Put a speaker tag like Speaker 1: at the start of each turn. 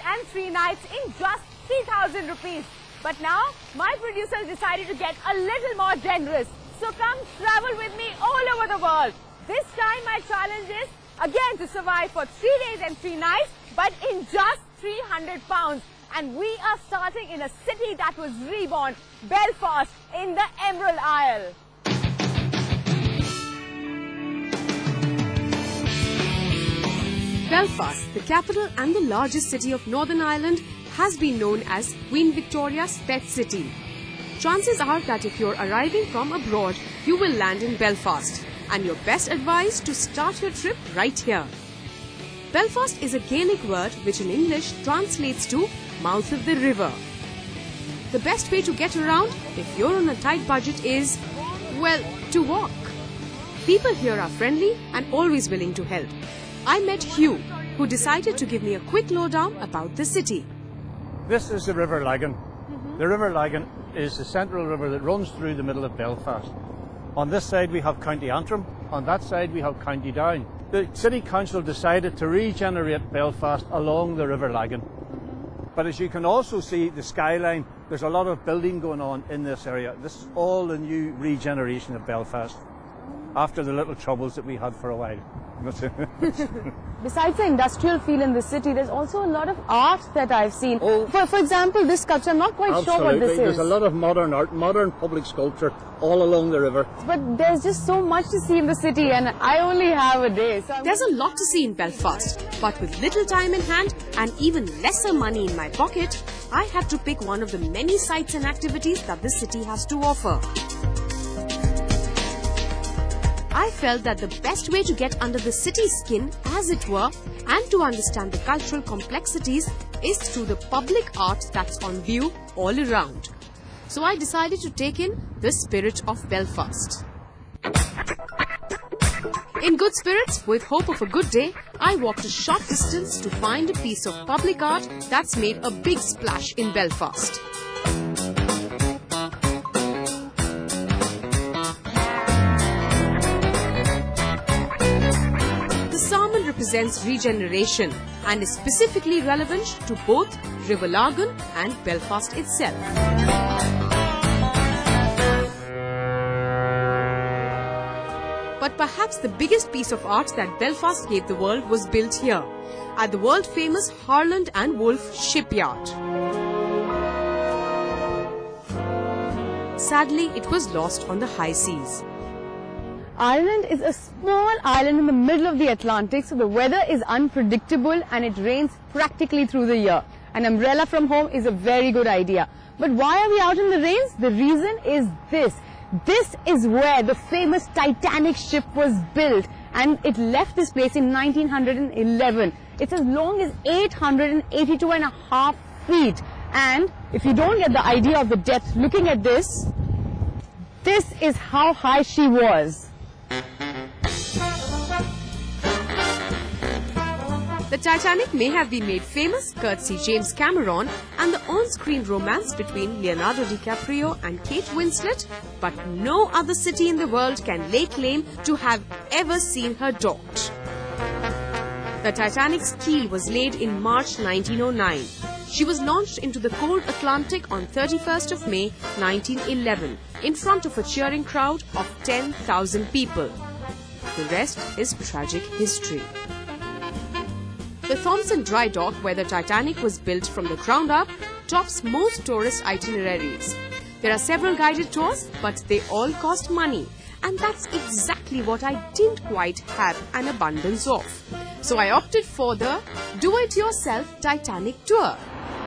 Speaker 1: and 3 nights in just 3,000 rupees. But now, my producers decided to get a little more generous. So come travel with me all over the world. This time my challenge is again to survive for 3 days and 3 nights, but in just £300. And we are starting in a city that was reborn, Belfast, in the Emerald Isle.
Speaker 2: Belfast, the capital and the largest city of Northern Ireland, has been known as Queen Victoria's pet city. Chances are that if you're arriving from abroad, you will land in Belfast. And your best advice to start your trip right here. Belfast is a Gaelic word which in English translates to mouth of the river. The best way to get around if you're on a tight budget is, well, to walk. People here are friendly and always willing to help. I met Hugh, who decided to give me a quick lowdown about the city.
Speaker 3: This is the River Lagan. The River Lagan is the central river that runs through the middle of Belfast. On this side we have County Antrim, on that side we have County Down. The City Council decided to regenerate Belfast along the River Lagan. But as you can also see, the skyline, there's a lot of building going on in this area. This is all the new regeneration of Belfast, after the little troubles that we had for a while.
Speaker 1: Besides the industrial feel in the city, there's also a lot of art that I've seen. Oh, for example, this sculpture, I'm not quite sure what this is.
Speaker 3: There's a lot of modern art, modern public sculpture all along the river.
Speaker 1: But there's just so much to see in the city and I only have a day. So
Speaker 2: there's a lot to see in Belfast, but with little time in hand and even lesser money in my pocket, I had to pick one of the many sights and activities that the city has to offer. I felt that the best way to get under the city's skin, as it were, and to understand the cultural complexities is through the public art that's on view all around. So I decided to take in the spirit of Belfast. In good spirits, with hope of a good day, I walked a short distance to find a piece of public art that's made a big splash in Belfast. Represents regeneration and is specifically relevant to both River Lagan and Belfast itself. But perhaps the biggest piece of art that Belfast gave the world was built here, at the world-famous Harland and Wolff shipyard. Sadly, it was lost on the high seas.
Speaker 1: Ireland is a small island in the middle of the Atlantic, so the weather is unpredictable and it rains practically through the year. An umbrella from home is a very good idea. But why are we out in the rains? The reason is this. This is where the famous Titanic ship was built and it left this place in 1911. It's as long as 882.5 feet. And if you don't get the idea of the depth looking at this, this is how high she was.
Speaker 2: The Titanic may have been made famous courtesy James Cameron and the on-screen romance between Leonardo DiCaprio and Kate Winslet, but no other city in the world can lay claim to have ever seen her docked. The Titanic's keel was laid in March 1909. She was launched into the cold Atlantic on 31st of May 1911 in front of a cheering crowd of 10,000 people. The rest is tragic history. The Thomson Dry Dock, where the Titanic was built from the ground up, tops most tourist itineraries. There are several guided tours, but they all cost money. And that's exactly what I didn't quite have an abundance of. So I opted for the do-it-yourself Titanic tour.